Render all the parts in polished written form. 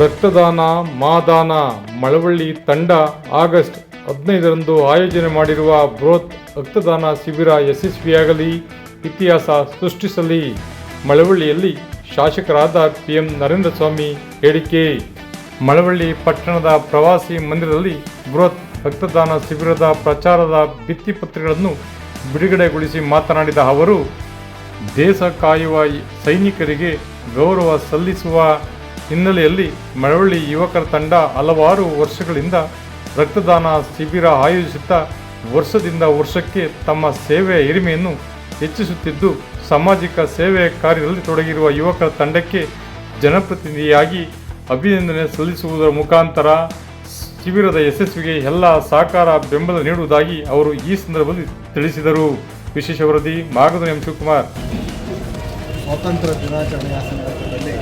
ರಕ್ತದಾನ ಮಾದಾನ ಮಳವಳ್ಳಿ ತಂಡ ಆಗಸ್ಟ್ 15ರಂದು ಆಯೋಜನೆ ಮಾಡಿರುವ ಬೃಹತ್ ರಕ್ತದಾನ ಶಿಬಿರ ಯಶಸ್ವಿಯಾಗಲಿ, ಇತಿಹಾಸ ಸೃಷ್ಟಿಸಲಿ. ಮಳವಳ್ಳಿಯಲ್ಲಿ ಶಾಸಕರಾದ PM ನರೇಂದ್ರ ಸ್ವಾಮಿ ಹೇಳಿಕೆ. ಮಳವಳ್ಳಿ ಪಟ್ಟಣದ ಪ್ರವಾಸಿ ಮಂದಿರದಲ್ಲಿ ಬೃಹತ್ ರಕ್ತದಾನ ಶಿಬಿರದ ಪ್ರಚಾರದ ಭಿತ್ತಿಪತ್ರಗಳನ್ನು ಬಿಡುಗಡೆಗೊಳಿಸಿ ಮಾತನಾಡಿದ ಅವರು, ದೇಶ ಕಾಯುವ ಸೈನಿಕರಿಗೆ ಗೌರವ ಸಲ್ಲಿಸುವ ಹಿನ್ನೆಲೆಯಲ್ಲಿ ಮಳವಳ್ಳಿ ಯುವಕರ ತಂಡ ಹಲವಾರು ವರ್ಷಗಳಿಂದ ರಕ್ತದಾನ ಶಿಬಿರ ಆಯೋಜಿಸುತ್ತಾ ವರ್ಷದಿಂದ ವರ್ಷಕ್ಕೆ ತಮ್ಮ ಸೇವೆಯ ಹಿರಿಮೆಯನ್ನು ಹೆಚ್ಚಿಸುತ್ತಿದ್ದು, ಸಾಮಾಜಿಕ ಸೇವೆ ಕಾರ್ಯದಲ್ಲಿ ತೊಡಗಿರುವ ಯುವಕರ ತಂಡಕ್ಕೆ ಜನಪ್ರತಿನಿಧಿಯಾಗಿ ಅಭಿನಂದನೆ ಸಲ್ಲಿಸುವುದರ ಮುಖಾಂತರ ಶಿಬಿರದ ಯಶಸ್ವಿಗೆ ಎಲ್ಲ ಸಹಕಾರ ಬೆಂಬಲ ನೀಡುವುದಾಗಿ ಅವರು ಈ ಸಂದರ್ಭದಲ್ಲಿ ತಿಳಿಸಿದರು. ವಿಶೇಷ ವರದಿ ಮಾಗದ ಎಂ ಶಿವಕುಮಾರ್. ಸ್ವಾತಂತ್ರ್ಯ ದಿನಾಚರಣೆಯ ಸಂದರ್ಭದಲ್ಲಿ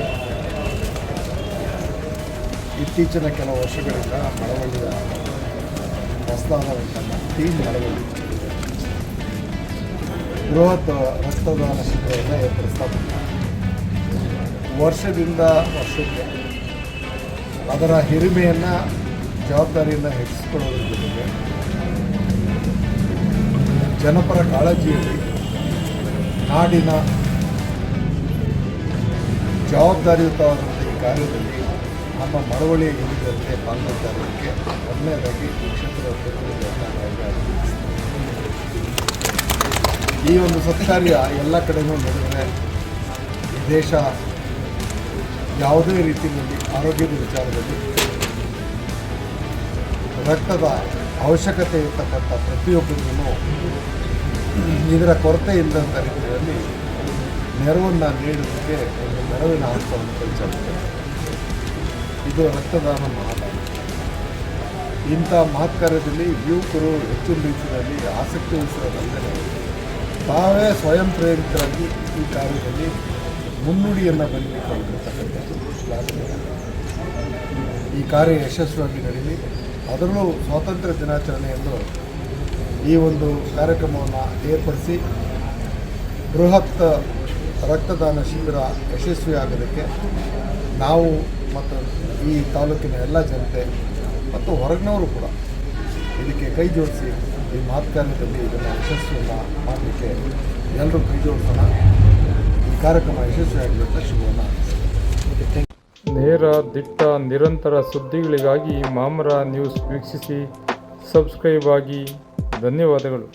ಇತ್ತೀಚಿನ ಕೆಲವು ವರ್ಷಗಳಿಂದ ಮಳವಳ್ಳಿಯ ಹೊಸದಾದ ಟೀಮ್ ಮಳವಳ್ಳಿ ಬೃಹತ್ ರಕ್ತದಾನ ಶಿಬಿರವನ್ನು ಏರ್ಪಡಿಸ್ತಾ ವರ್ಷದಿಂದ ವರ್ಷಕ್ಕೆ ಅದರ ಹಿರಿಮೆಯನ್ನು ಜವಾಬ್ದಾರಿಯನ್ನು ಹೆಚ್ಚಿಸಿಕೊಳ್ಳೋದ್ರ ಜೊತೆಗೆ ಜನಪರ ಕಾಳಜಿಯಲ್ಲಿ ನಾಡಿನ ಜವಾಬ್ದಾರಿಯುತವಾದಂಥ ಈ ಕಾರ್ಯದಲ್ಲಿ ನಮ್ಮ ಮಳವಳ್ಳಿಯ ಯುವಕರಿಗೆ ಪಾಲ್ಗೊಳ್ಳುವುದಕ್ಕೆ ಒಳ್ಳೆಯದಾಗಿ ಈ ಕ್ಷೇತ್ರದ ಈ ಒಂದು ಸತ್ಕಾರ್ಯ ಎಲ್ಲ ಕಡೆಯೂ ನಡೆದರೆ ಈ ದೇಶ ಯಾವುದೇ ರೀತಿಯಲ್ಲಿ ಆರೋಗ್ಯದ ವಿಚಾರದಲ್ಲಿ ರಕ್ತದ ಅವಶ್ಯಕತೆ ಇರತಕ್ಕಂಥ ಪ್ರತಿಯೊಬ್ಬರಿಗೂ ಇದರ ಕೊರತೆ ಇಲ್ಲದಂಥ ರೀತಿಯಲ್ಲಿ ನೆರವನ್ನು ನೀಡೋದಕ್ಕೆ ಒಂದು ನೆರವಿನ ಹಸ್ತವನ್ನು ಕಲಿಸುತ್ತೆ. ಇದು ರಕ್ತದಾನ ಮಹಾದಾನ. ಇಂಥ ಮಹತ್ ಕಾರ್ಯದಲ್ಲಿ ಯುವಕರು ಹೆಚ್ಚಿನ ರೀತಿಯಲ್ಲಿ ಆಸಕ್ತಿ ವಹಿಸಿರೋದಲ್ಲದೆ ತಾವೇ ಸ್ವಯಂ ಪ್ರೇರಿತರಾಗಿ ಈ ಕಾರ್ಯದಲ್ಲಿ ಮುನ್ನುಡಿಯನ್ನು ಬರೆದುಕೊಂಡಿರ್ತಕ್ಕಂಥದ್ದು ಶ್ಲಾಘನೀಯ. ಈ ಕಾರ್ಯ ಯಶಸ್ವಿಯಾಗಿ ನಡೀಲಿ. ಅದರಲ್ಲೂ ಸ್ವಾತಂತ್ರ್ಯ ದಿನಾಚರಣೆಯಂದು ಈ ಒಂದು ಕಾರ್ಯಕ್ರಮವನ್ನು ಏರ್ಪಡಿಸಿ ಬೃಹತ್ ರಕ್ತದಾನ ಶಿಬಿರ ಯಶಸ್ವಿಯಾಗೋದಕ್ಕೆ ನಾವು ಮತ್ತು ಈ ತಾಲೂಕಿನ ಎಲ್ಲ ಜನತೆ ಮತ್ತು ಹೊರಗಿನವರು ಕೂಡ ಇದಕ್ಕೆ ಕೈ ಜೋಡಿಸಿ ಈ ಕಾರ್ಯದಲ್ಲಿ ಇದನ್ನು ಯಶಸ್ವಿಯನ್ನು ಮಾಡಲಿಕ್ಕೆ ಎಲ್ಲರೂ ಕೈ ಜೋಡಿಸೋಣ. ಈ ಕಾರ್ಯಕ್ರಮ ಯಶಸ್ವಿಯಾಗಲಿಕ್ಕೆ ಶುಭವನ್ನು. ನೇರ, ದಿಟ್ಟ, ನಿರಂತರ ಸುದ್ದಿಗಳಿಗಾಗಿ ಮಾಮರ ನ್ಯೂಸ್ ವೀಕ್ಷಿಸಿ, ಸಬ್ಸ್ಕ್ರೈಬ್ ಆಗಿ. ಧನ್ಯವಾದಗಳು.